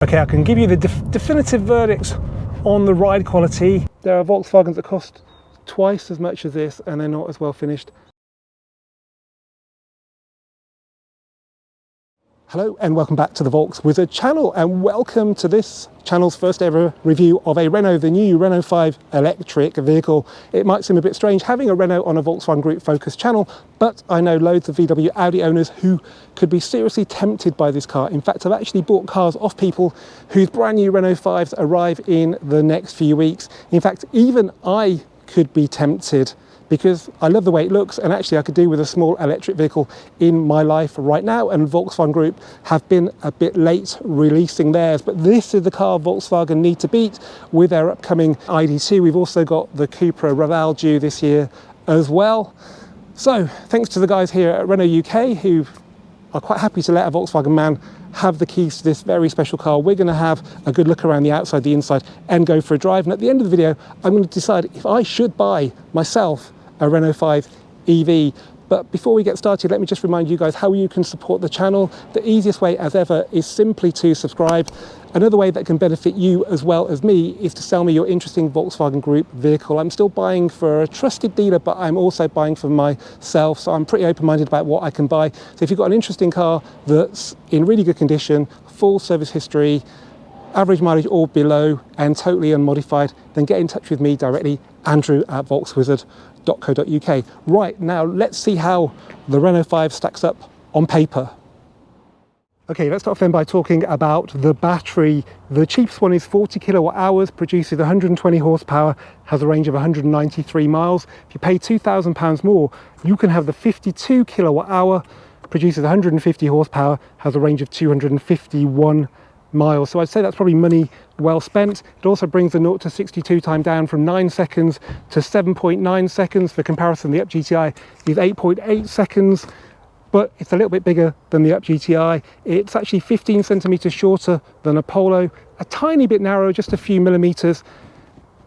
Okay, I can give you the definitive verdicts on the ride quality. There are Volkswagens that cost twice as much as this and they're not as well finished. Hello and welcome back to the Volks Wizard channel, and welcome to this channel's first ever review of the new Renault 5 electric vehicle. It might seem a bit strange having a Renault on a Volkswagen Group focused channel, but I know loads of VW Audi owners who could be seriously tempted by this car. In fact, I've actually bought cars off people whose brand new Renault 5s arrive in the next few weeks. In fact, even I could be tempted, because I love the way it looks, and actually I could do with a small electric vehicle in my life right now, and Volkswagen Group have been a bit late releasing theirs, but this is the car Volkswagen need to beat with their upcoming ID2. We've also got the Cupra Raval due this year as well. So thanks to the guys here at Renault UK who are quite happy to let a Volkswagen man have the keys to this very special car. We're going to have a good look around the outside, the inside, and go for a drive. And at the end of the video, I'm going to decide if I should buy myself a Renault 5 EV. But before we get started, let me just remind you guys how you can support the channel. The easiest way, as ever, is simply to subscribe. Another way that can benefit you as well as me is to sell me your interesting Volkswagen Group vehicle. I'm still buying for a trusted dealer, but I'm also buying for myself, so I'm pretty open-minded about what I can buy. So if you've got an interesting car that's in really good condition, full service history, average mileage or below, and totally unmodified, then get in touch with me directly, Andrew at volkswizard.co.uk. Right, now let's see how the Renault 5 stacks up on paper. Okay, let's start off then by talking about the battery. The cheapest one is 40 kilowatt hours, produces 120 horsepower, has a range of 193 miles. If you pay £2,000 more, you can have the 52 kilowatt hour, produces 150 horsepower, has a range of 251 miles. So I'd say that's probably money well spent. It also brings the 0 to 62 time down from 9 seconds to 7.9 seconds. For comparison, the Up GTI is 8.8 seconds, but it's a little bit bigger than the Up GTI. It's actually 15 centimeters shorter than a Polo, a tiny bit narrower, just a few millimeters,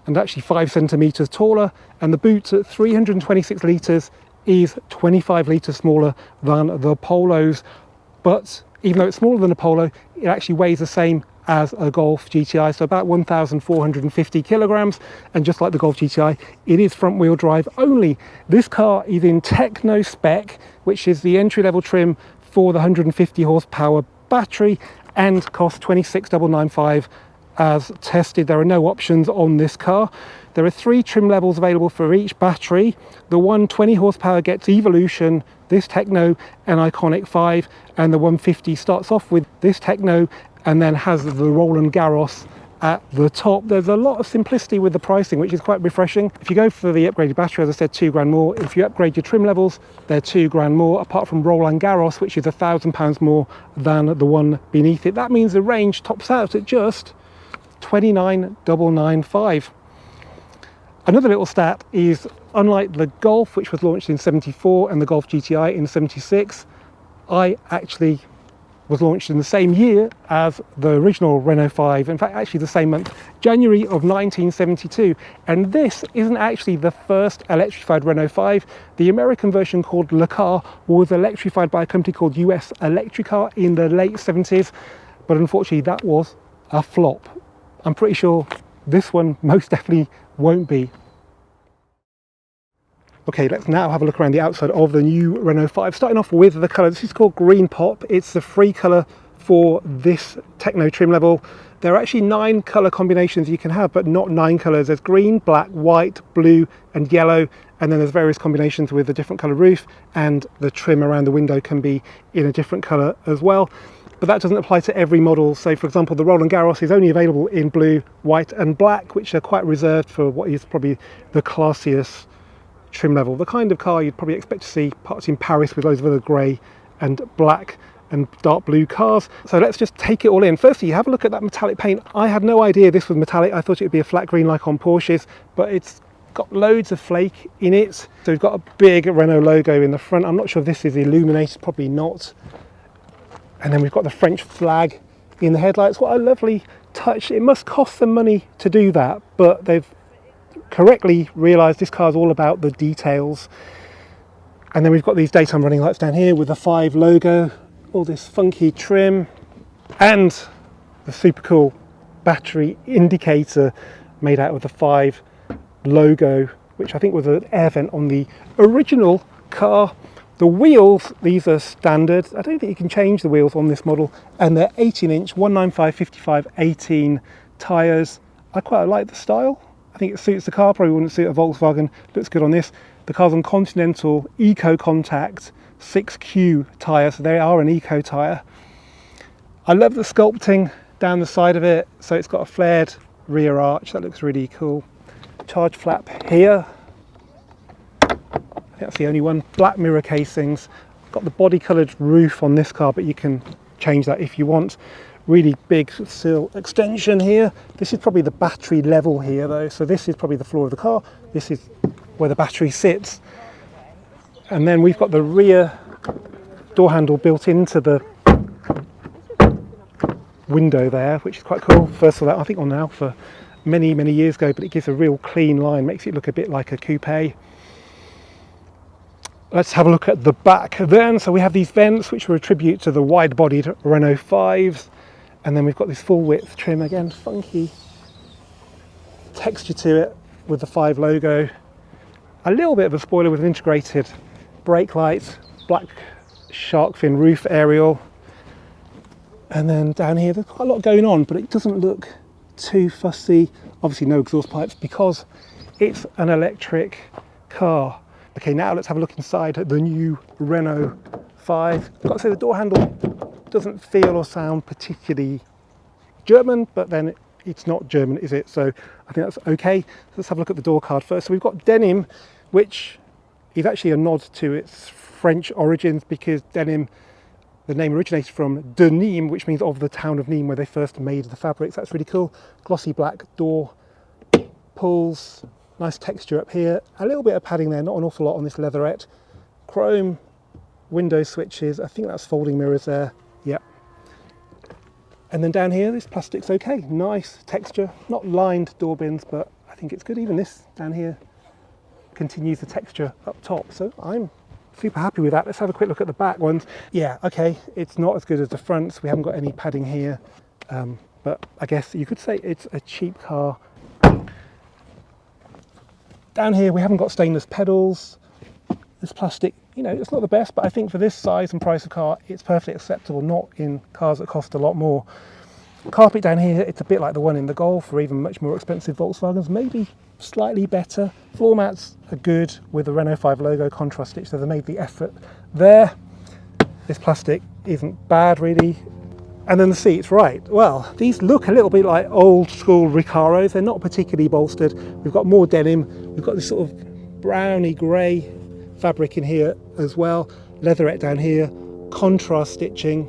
and actually 5 centimeters taller. And the boot at 326 litres is 25 litres smaller than the Polos. But even though it's smaller than a Polo, it actually weighs the same as a Golf GTI, so about 1,450 kilograms. And just like the Golf GTI, it is front wheel drive only. This car is in Techno spec, which is the entry-level trim for the 150 horsepower battery, and costs $26,995 as tested. There are no options on this car. There are 3 trim levels available for each battery. The 120 horsepower gets Evolution, this Techno, and Iconic 5, and the 150 starts off with this Techno and then has the Roland Garros at the top. There's a lot of simplicity with the pricing, which is quite refreshing. If you go for the upgraded battery, as I said, £2 grand more. If you upgrade your trim levels, they're £2 grand more, apart from Roland Garros, which is £1,000 more than the one beneath it. That means the range tops out at just $29,995. Another little stat is, unlike the Golf, which was launched in '74, and the Golf GTI in '76, I actually was launched in the same year as the original Renault 5. In fact, actually the same month, January of 1972. And this isn't actually the first electrified Renault 5. The American version, called Le Car, was electrified by a company called US Electricar in the late 70s. But unfortunately, that was a flop. I'm pretty sure this one most definitely won't be. Okay, let's now have a look around the outside of the new Renault 5, starting off with the colour. This is called Green Pop. It's the free colour for this Techno trim level. There are actually 9 colour combinations you can have, but not 9 colours. There's green, black, white, blue and yellow, and then there's various combinations with a different colour roof, and the trim around the window can be in a different colour as well. But that doesn't apply to every model. So for example, the Roland Garros is only available in blue, white and black, which are quite reserved for what is probably the classiest trim level, the kind of car you'd probably expect to see parked in Paris with loads of other grey and black and dark blue cars. So let's just take it all in. Firstly, have a look at that metallic paint. I had no idea this was metallic. I thought it would be a flat green like on Porsches, but it's got loads of flake in it. So we've got a big Renault logo in the front. I'm not sure if this is illuminated, probably not. And then we've got the French flag in the headlights. What a lovely touch. It must cost them money to do that, but they've correctly realised this car is all about the details. And then we've got these daytime running lights down here with the 5 logo, all this funky trim. And the super cool battery indicator made out of the 5 logo, which I think was an air vent on the original car. The wheels, these are standard. I don't think you can change the wheels on this model, and they're 18-inch 195/55/18 tyres. I quite like the style. I think it suits the car, probably wouldn't suit a Volkswagen. Looks good on this. The car's on Continental Eco Contact 6Q tyres, so they are an eco tyre. I love the sculpting down the side of it, so it's got a flared rear arch. That looks really cool. Charge flap here. That's the only one. Black mirror casings. Got the body coloured roof on this car, but you can change that if you want. Really big sill extension here. This is probably the battery level here though, so this is probably the floor of the car. This is where the battery sits. And then we've got the rear door handle built into the window there, which is quite cool. First of all, I think on an Alpha many years ago, but it gives a real clean line, makes it look a bit like a coupe. Let's have a look at the back then. So we have these vents, which were a tribute to the wide-bodied Renault 5s. And then we've got this full-width trim, again, funky texture to it with the 5 logo. A little bit of a spoiler with an integrated brake light, black shark fin roof aerial. And then down here, there's quite a lot going on, but it doesn't look too fussy. Obviously no exhaust pipes because it's an electric car. Okay, now let's have a look inside the new Renault 5. I've got to say the door handle doesn't feel or sound particularly German, but then it's not German, is it? So I think that's okay. Let's have a look at the door card first. So we've got denim, which is actually a nod to its French origins, because denim, the name originates from de Nîmes, which means of the town of Nîmes, where they first made the fabrics. That's really cool. Glossy black door pulls. Nice texture up here, a little bit of padding there, not an awful lot on this leatherette. Chrome window switches, I think that's folding mirrors there, yep. And then down here, this plastic's okay, nice texture, not lined door bins, but I think it's good. Even this down here continues the texture up top, so I'm super happy with that. Let's have a quick look at the back ones. Yeah, okay, it's not as good as the fronts, we haven't got any padding here, but I guess you could say it's a cheap car. Down here we haven't got stainless pedals. This plastic, you know, it's not the best, but I think for this size and price of car, it's perfectly acceptable, not in cars that cost a lot more. Carpet down here, it's a bit like the one in the Golf or even much more expensive Volkswagens, maybe slightly better. Floor mats are good with the Renault 5 logo contrast stitch, so they made the effort there. This plastic isn't bad really. And then the seats, right, well, these look a little bit like old school Recaros. They're not particularly bolstered. We've got more denim. We've got this sort of browny grey fabric in here as well. Leatherette down here, contrast stitching,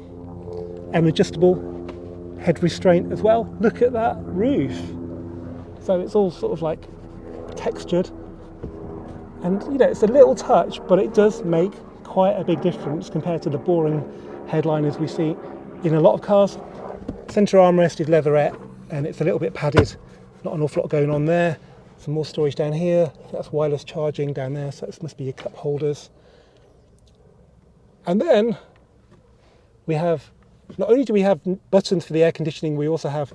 and adjustable head restraint as well. Look at that roof. So it's all sort of like textured. And, you know, it's a little touch, but it does make quite a big difference compared to the boring headliners we see in a lot of cars. Centre armrest is leatherette and it's a little bit padded, not an awful lot going on there. Some more storage down here, I think that's wireless charging down there, so this must be your cup holders. And then we have, not only do we have buttons for the air conditioning, we also have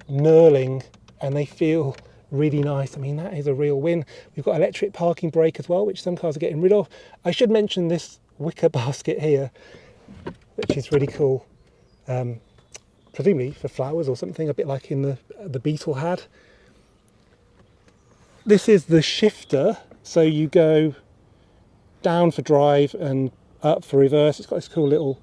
knurling, and they feel really nice. I mean, that is a real win. We've got electric parking brake as well, which some cars are getting rid of. I should mention this wicker basket here, which is really cool. Presumably for flowers or something, a bit like in the Beetle had. This is the shifter, so you go down for drive and up for reverse. It's got this cool little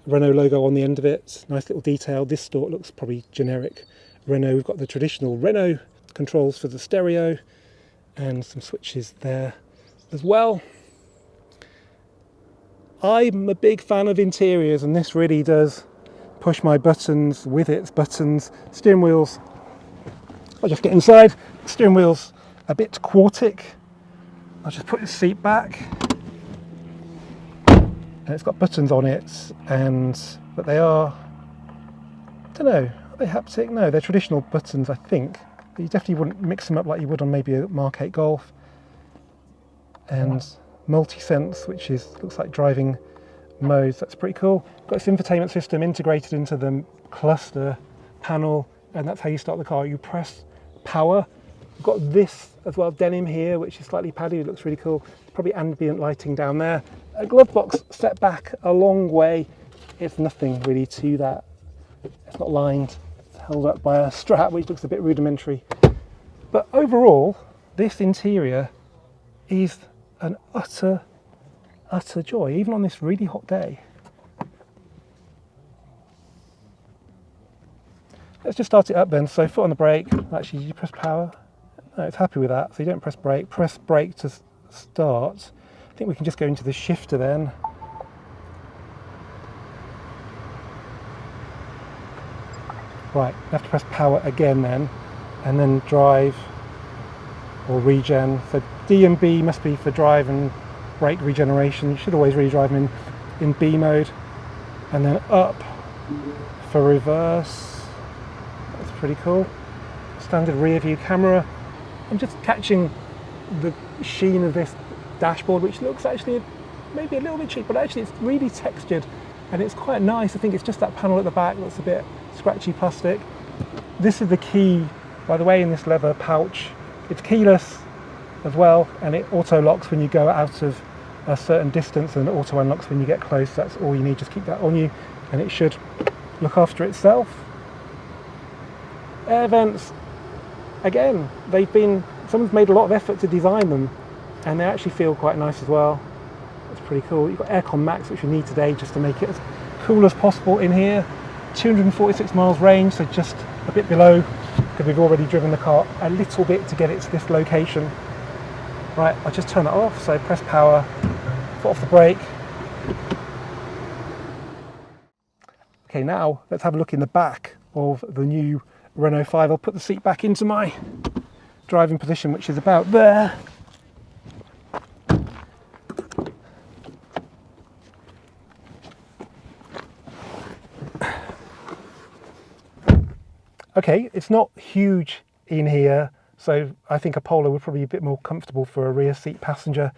Renault logo on the end of it. Nice little detail. This stalk looks probably generic Renault. We've got the traditional Renault controls for the stereo and some switches there as well. I'm a big fan of interiors, and this really does push my buttons with its buttons. Steering wheels, I'll just get inside. Steering wheel's a bit quartic. I'll just put the seat back. And it's got buttons on it, but they are, I don't know, are they haptic? No, they're traditional buttons, I think. But you definitely wouldn't mix them up like you would on maybe a Mark 8 Golf. And multi-sense, which looks like driving modes. That's pretty cool. Got this infotainment system integrated into the cluster panel, and that's how you start the car. You press power. We've got this as well, denim here, which is slightly padded. It looks really cool. Probably ambient lighting down there. A glove box set back a long way. It's nothing really to that. It's not lined. It's held up by a strap, which looks a bit rudimentary. But overall, this interior is an utter joy, even on this really hot day. Let's just start it up then. So foot on the brake. Actually, you press power. No, it's happy with that. So you don't press brake. Press brake to start. I think we can just go into the shifter then. Right, you have to press power again then, and then drive or regen. So D and B must be for drive and brake regeneration. You should always really drive them in B mode, and then up for reverse. That's pretty cool. Standard rear view camera. I'm just catching the sheen of this dashboard, which looks actually maybe a little bit cheap, but actually it's really textured and it's quite nice. I think it's just that panel at the back that's a bit scratchy plastic. This is the key, by the way, in this leather pouch. It's keyless as well, and it auto locks when you go out of a certain distance and auto unlocks when you get close. That's all you need. Just keep that on you and it should look after itself. Air vents, again, someone's made a lot of effort to design them, and they actually feel quite nice as well. That's pretty cool. You've got Aircon Max, which you need today just to make it as cool as possible in here. 246 miles range, so just a bit below, because we've already driven the car a little bit to get it to this location. Right, I'll just turn that off, so press power, foot off the brake. Okay, now let's have a look in the back of the new Renault 5. I'll put the seat back into my driving position, which is about there. Okay, it's not huge in here, so I think a Polo would probably be a bit more comfortable for a rear seat passenger,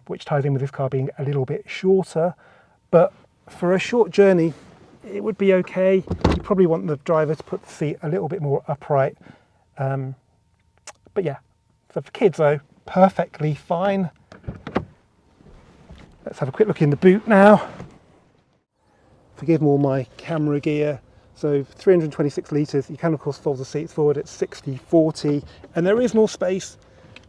which ties in with this car being a little bit shorter. But for a short journey, it would be okay. You probably want the driver to put the seat a little bit more upright. But yeah, so for kids though, perfectly fine. Let's have a quick look in the boot now. Forgive me all my camera gear. So 326 litres, you can of course fold the seats forward at 60/40, and there is more space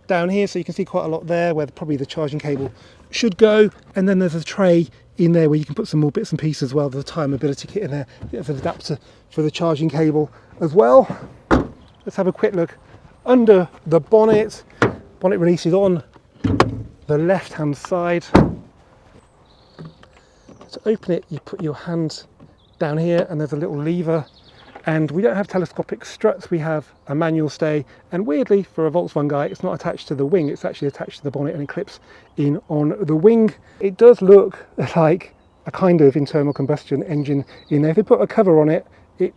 down here, so you can see quite a lot there where probably the charging cable should go, and then there's a tray in there where you can put some more bits and pieces as well. There's a tyre mobility kit in there, there's an adapter for the charging cable as well. Let's have a quick look under the bonnet. Bonnet release is on the left hand side. To open it, you put your hand down here and there's a little lever, and we don't have telescopic struts, we have a manual stay, and weirdly for a Volkswagen guy it's not attached to the wing, it's actually attached to the bonnet and it clips in on the wing. It does look like a kind of internal combustion engine in there. If they put a cover on it,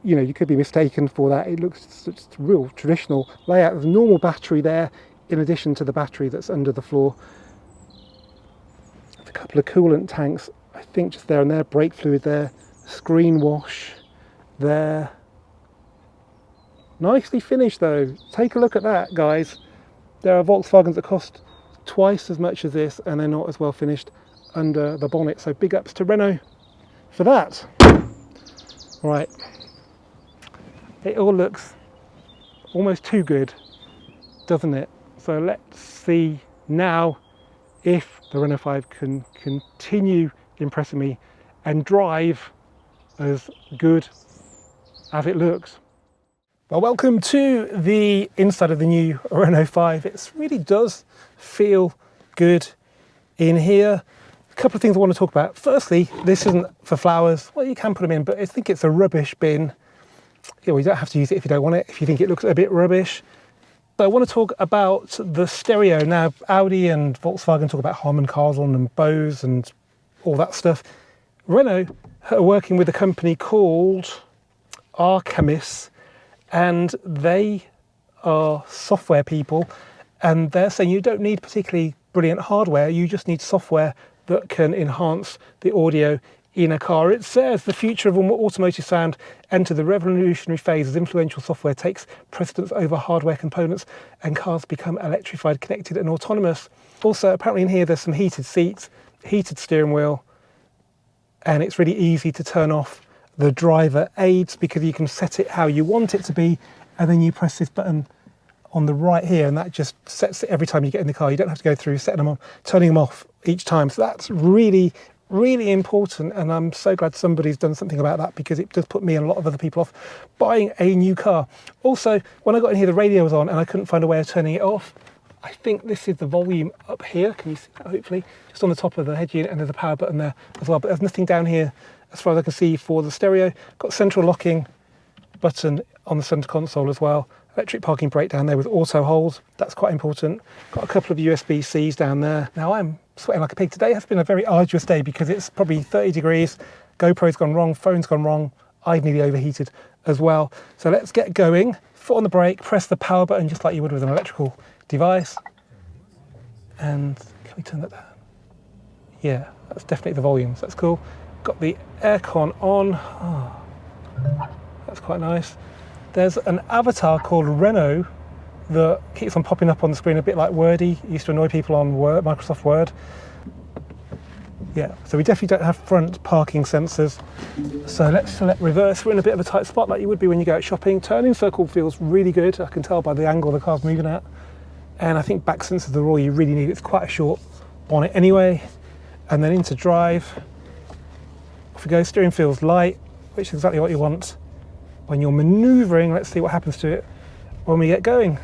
you could be mistaken for that. It looks just real traditional layout. There's a normal battery there in addition to the battery that's under the floor. There's a couple of coolant tanks, I think just there and there, brake fluid there, screen wash there. Nicely finished though. Take a look at that, guys. There are Volkswagens that cost twice as much as this and they're not as well finished under the bonnet, so big ups to Renault for that. Right, it all looks almost too good, doesn't it? So let's see now if the Renault 5 can continue impressing me and drive as good as it looks. Well, welcome to the inside of the new Renault 5. It really does feel good in here. A couple of things I want to talk about. Firstly, this isn't for flowers. Well, you can put them in, but I think it's a rubbish bin. You don't have to use it if you don't want it, if you think it looks a bit rubbish. So I want to talk about the stereo. Now, Audi and Volkswagen talk about Harman Kardon and Bose and all that stuff. Renault are working with a company called Archimis, and they are software people, and they're saying you don't need particularly brilliant hardware, you just need software that can enhance the audio in a car. It says the future of automotive sound entered the revolutionary phase as influential software takes precedence over hardware components and cars become electrified, connected and autonomous. Also, apparently in here there's some heated seats, heated steering wheel, and it's really easy to turn off the driver aids because you can set it how you want it to be, and then you press this button on the right here and that just sets it every time you get in the car. You don't have to go through setting them on, turning them off each time. So that's really important, and I'm so glad somebody's done something about that because it does put me and a lot of other people off buying a new car. Also, when I got in here, the radio was on and I couldn't find a way of turning it off. I think this is the volume up here. Can you see that, hopefully? Just on the top of the head unit, and there's a power button there as well, but there's nothing down here as far as I can see for the stereo. Got central locking button on the center console as well. Electric parking brake down there with auto hold. That's quite important. Got a couple of USB-Cs down there. Now I'm sweating like a pig. Today has been a very arduous day because it's probably 30 degrees. GoPro's gone wrong, phone's gone wrong. I've nearly overheated as well. So let's get going. Foot on the brake, press the power button just like you would with an electrical device. And can we turn that down? Yeah, that's definitely the volume, so that's cool. Got the aircon on. Oh, that's quite nice. There's an avatar called Renault that keeps on popping up on the screen, a bit like Wordy. It used to annoy people on Word, Microsoft Word. Yeah, so we definitely don't have front parking sensors. So let's select reverse. We're in a bit of a tight spot like you would be when you go out shopping. Turning circle feels really good. I can tell by the angle the car's moving at. And I think back sensors are all you really need. It's quite a short bonnet anyway. And then into drive. Off we go. Steering feels light, which is exactly what you want when you're manoeuvring. Let's see what happens to it when we get going.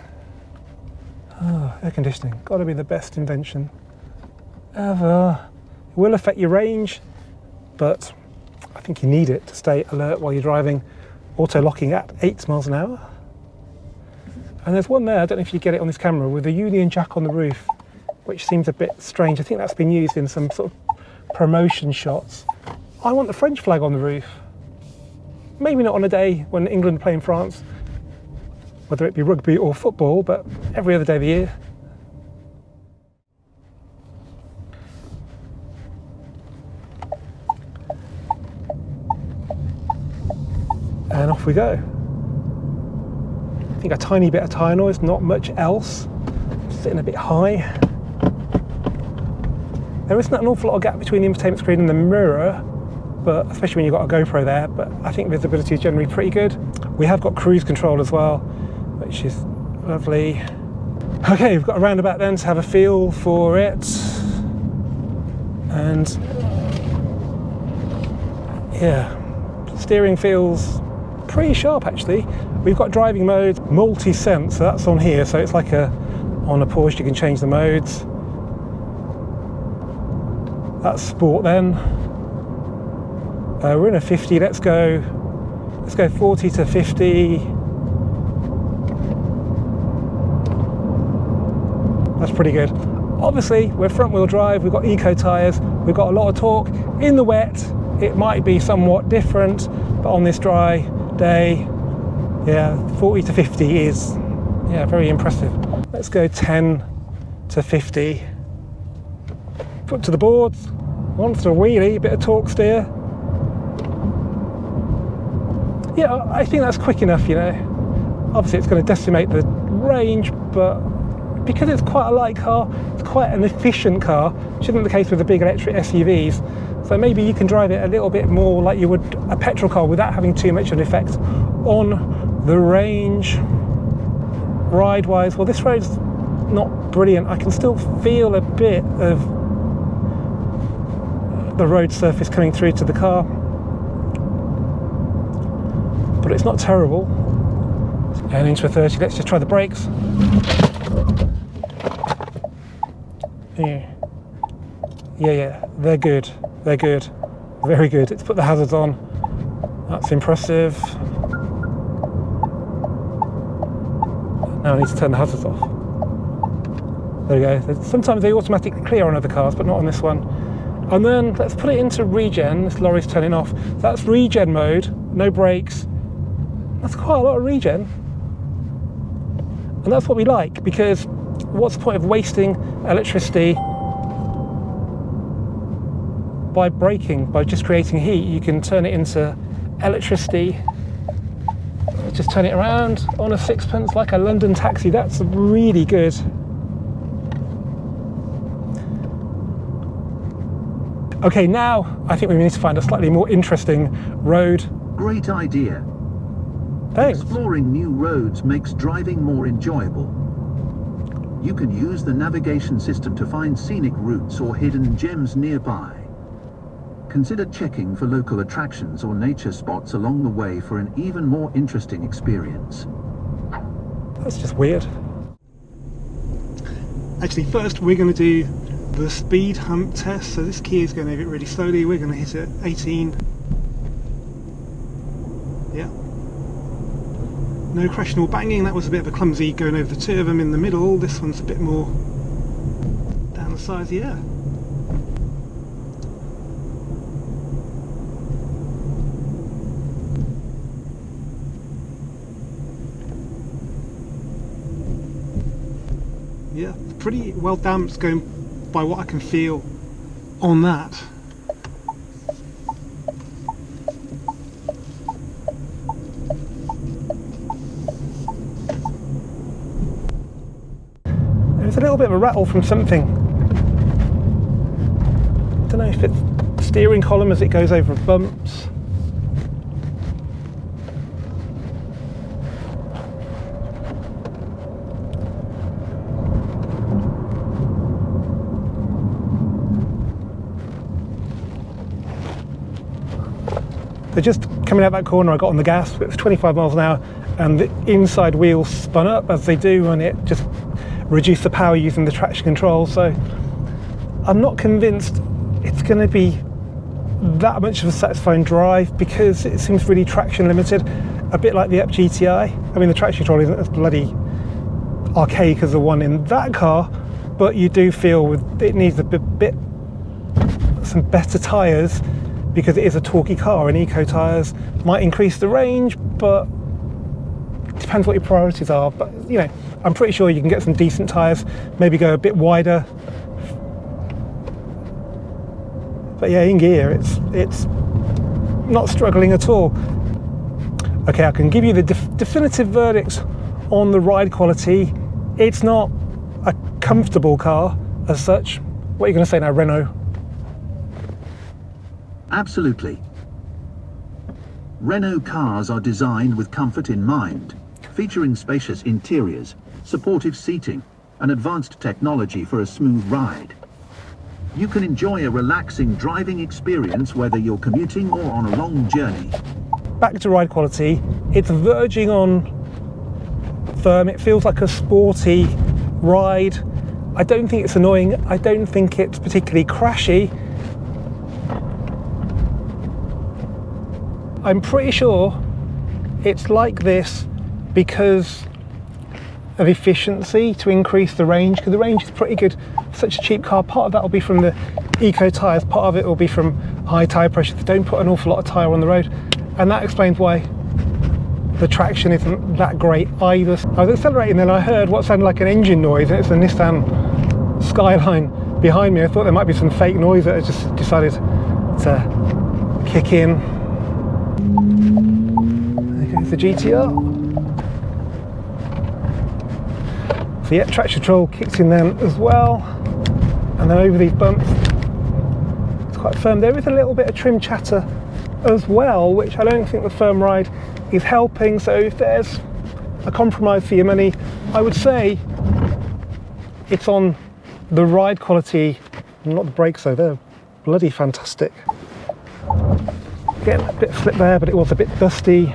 Oh, air conditioning, got to be the best invention ever. It will affect your range, but I think you need it to stay alert while you're driving. Auto locking at 8 miles an hour. And there's one there, I don't know if you get it on this camera, with a Union Jack on the roof, which seems a bit strange. I think that's been used in some sort of promotion shots. I want the French flag on the roof. Maybe not on a day when England play in France, whether it be rugby or football, but every other day of the year. And off we go. I think a tiny bit of tyre noise, not much else. Sitting a bit high. There isn't an awful lot of gap between the infotainment screen and the mirror, but especially when you've got a GoPro there, but I think visibility is generally pretty good. We have got cruise control as well, which is lovely. Okay, we've got a roundabout then to have a feel for it. And yeah, steering feels pretty sharp actually. We've got driving mode, multi-sense, so that's on here, so it's like on a Porsche you can change the modes. That's sport then. We're in a 50, let's go 40 to 50. That's pretty good. Obviously, we're front wheel drive, we've got eco tyres, we've got a lot of torque. In the wet, it might be somewhat different, but on this dry day, yeah, 40 to 50 is, yeah, very impressive. Let's go 10 to 50. Foot to the boards, once a wheelie, bit of torque steer. Yeah, I think that's quick enough, you know. Obviously it's going to decimate the range, but because it's quite a light car, it's quite an efficient car, which isn't the case with the big electric SUVs. So maybe you can drive it a little bit more like you would a petrol car without having too much of an effect on the range. Ride-wise, well, this road's not brilliant. I can still feel a bit of the road surface coming through to the car, but it's not terrible. And into a 30, let's just try the brakes. Yeah, they're good. They're good. Very good. Let's put the hazards on. That's impressive. Now I need to turn the hazards off. There we go. Sometimes they automatically clear on other cars, but not on this one. And then let's put it into regen. This lorry's turning off. That's regen mode, no brakes. That's quite a lot of regen. And that's what we like, because what's the point of wasting electricity by braking, by just creating heat, you can turn it into electricity. Just turn it around on a sixpence like a London taxi. That's really good. Okay, now I think we need to find a slightly more interesting road. Great idea. Thanks. Exploring new roads makes driving more enjoyable. You can use the navigation system to find scenic routes or hidden gems nearby. Consider checking for local attractions or nature spots along the way for an even more interesting experience. That's just weird. Actually, first we're going to do the speed hump test. So this key is going over it really slowly. We're going to hit it 18. Yeah. No crashing or banging. That was a bit of a clumsy going over the two of them in the middle. This one's a bit more down the sides. Yeah. Yeah, pretty well damped going by what I can feel on that. There's a little bit of a rattle from something. I don't know if it's the steering column as it goes over bumps. So just coming out that corner, I got on the gas, it was 25 miles an hour, and the inside wheels spun up as they do, and it just reduced the power using the traction control. So I'm not convinced it's going to be that much of a satisfying drive because it seems really traction limited, a bit like the Up GTI. I mean, the traction control isn't as bloody archaic as the one in that car, but you do feel it needs a bit some better tyres, because it is a torquey car, and eco tyres might increase the range, but it depends what your priorities are. But you know, I'm pretty sure you can get some decent tyres, maybe go a bit wider. But yeah, in gear, it's not struggling at all. Okay, I can give you the definitive verdict on the ride quality. It's not a comfortable car as such. What are you going to say now, Renault? Absolutely. Renault cars are designed with comfort in mind, featuring spacious interiors, supportive seating, and advanced technology for a smooth ride. You can enjoy a relaxing driving experience whether you're commuting or on a long journey. Back to ride quality, it's verging on firm. It feels like a sporty ride. I don't think it's annoying. I don't think it's particularly crashy. I'm pretty sure it's like this because of efficiency, to increase the range, because the range is pretty good for such a cheap car. Part of that will be from the eco tyres, part of it will be from high tyre pressure. They don't put an awful lot of tyre on the road, and that explains why the traction isn't that great either. I was accelerating, then I heard what sounded like an engine noise, and it's a Nissan Skyline behind me. I thought there might be some fake noise that I just decided to kick in. There goes the GTR. So yeah, traction control kicks in then as well, and then over these bumps it's quite firm. There is a little bit of trim chatter as well, which I don't think the firm ride is helping. So if there's a compromise for your money, I would say it's on the ride quality, not the brakes though. They're bloody fantastic. Again, a bit of slip there, but it was a bit dusty,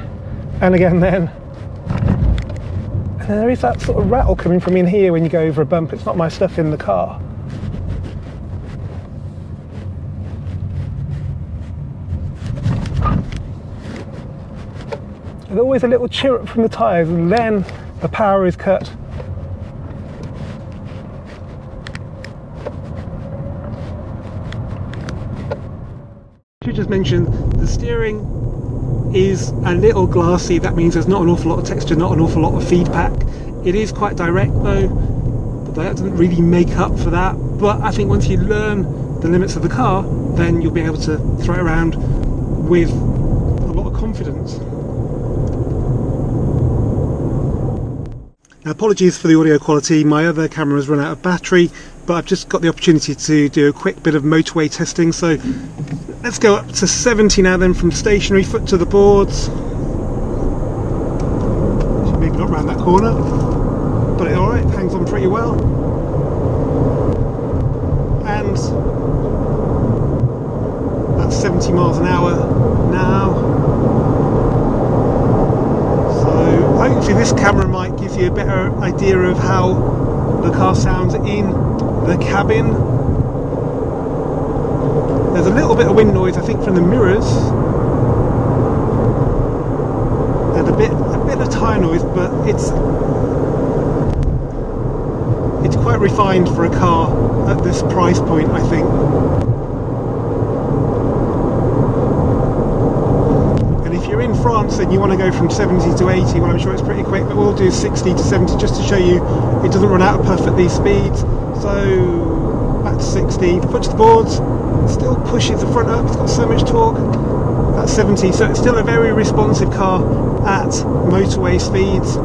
and again then. And there is that sort of rattle coming from in here when you go over a bump. It's not my stuff in the car. There's always a little chirrup from the tyres, and then the power is cut. I should just mention the steering is a little glassy. That means there's not an awful lot of texture, not an awful lot of feedback. It is quite direct though, but that doesn't really make up for that. But I think once you learn the limits of the car, then you'll be able to throw it around with a lot of confidence. Now, apologies for the audio quality, my other camera has run out of battery, but I've just got the opportunity to do a quick bit of motorway testing. So let's go up to 70 now then, from stationary, foot to the boards. Should maybe not round that corner, but it's alright, hangs on pretty well. And that's 70 miles an hour now. Hopefully this camera might give you a better idea of how the car sounds in the cabin. There's a little bit of wind noise, I think, from the mirrors, and a bit of tyre noise, but it's quite refined for a car at this price point, I think. In France and you want to go from 70 to 80, well, I'm sure it's pretty quick, but we'll do 60 to 70 just to show you it doesn't run out of puff at these speeds. So back to 60, foot to the boards, still pushes the front up, it's got so much torque. That's 70, so it's still a very responsive car at motorway speeds.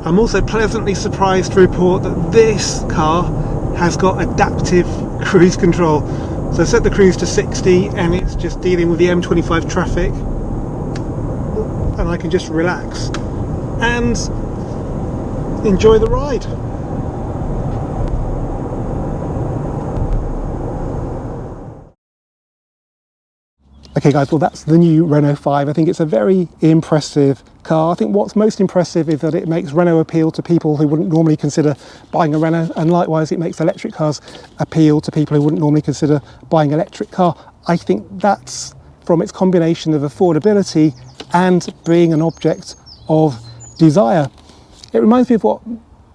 I'm also pleasantly surprised to report that this car has got adaptive cruise control. So I set the cruise to 60 and it's just dealing with the M25 traffic, and I can just relax and enjoy the ride. Okay guys, well that's the new Renault 5. I think it's a very impressive car. I think what's most impressive is that it makes Renault appeal to people who wouldn't normally consider buying a Renault, and likewise it makes electric cars appeal to people who wouldn't normally consider buying an electric car. I think that's from its combination of affordability and being an object of desire. It reminds me of what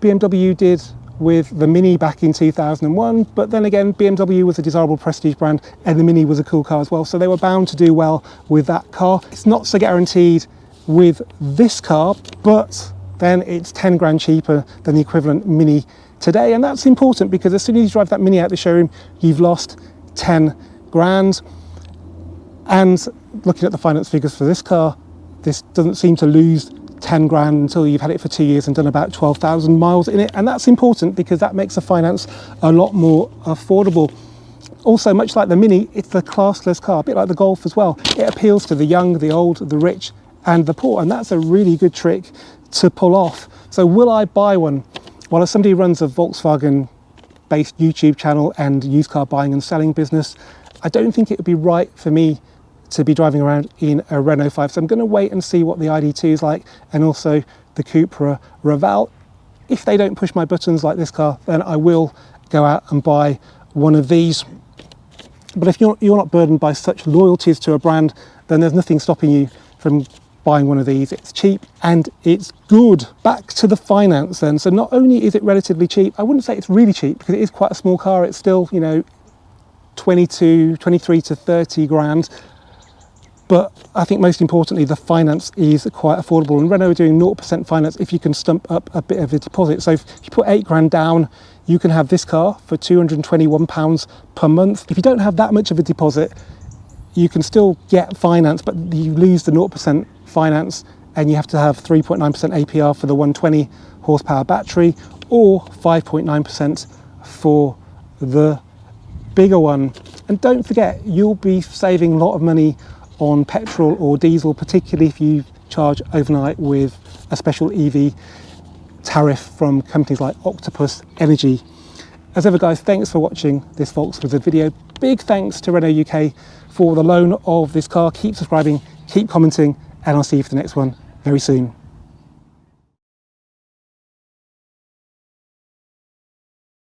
BMW did with the Mini back in 2001, but then again BMW was a desirable prestige brand and the Mini was a cool car as well, so they were bound to do well with that car. It's not so guaranteed with this car, but then it's 10 grand cheaper than the equivalent Mini today, and that's important because as soon as you drive that Mini out the showroom you've lost 10 grand. And looking at the finance figures for this car, this doesn't seem to lose 10 grand until you've had it for 2 years and done about 12,000 miles in it, and that's important because that makes the finance a lot more affordable. Also, much like the Mini, it's a classless car, a bit like the Golf as well. It appeals to the young, the old, the rich and the poor, and that's a really good trick to pull off. So will I buy one? Well, as somebody who runs a Volkswagen based YouTube channel and used car buying and selling business, I don't think it would be right for me to be driving around in a Renault 5. So I'm going to wait and see what the ID2 is like, and also the Cupra Raval. If they don't push my buttons like this car, then I will go out and buy one of these. But if you're not burdened by such loyalties to a brand, then there's nothing stopping you from buying one of these. It's cheap and it's good. Back to the finance then. So not only is it relatively cheap, I wouldn't say it's really cheap because it is quite a small car. It's still, you know, 23 to 30 grand. But I think most importantly, the finance is quite affordable, and Renault are doing 0% finance if you can stump up a bit of a deposit. So if you put 8 grand down, you can have this car for £221 per month. If you don't have that much of a deposit, you can still get finance, but you lose the 0% finance and you have to have 3.9% APR for the 120 horsepower battery or 5.9% for the bigger one. And don't forget, you'll be saving a lot of money on petrol or diesel, particularly if you charge overnight with a special EV tariff from companies like Octopus Energy. As ever guys, thanks for watching this Volkswagen video. Big thanks to Renault UK for the loan of this car. Keep subscribing, keep commenting, and I'll see you for the next one very soon.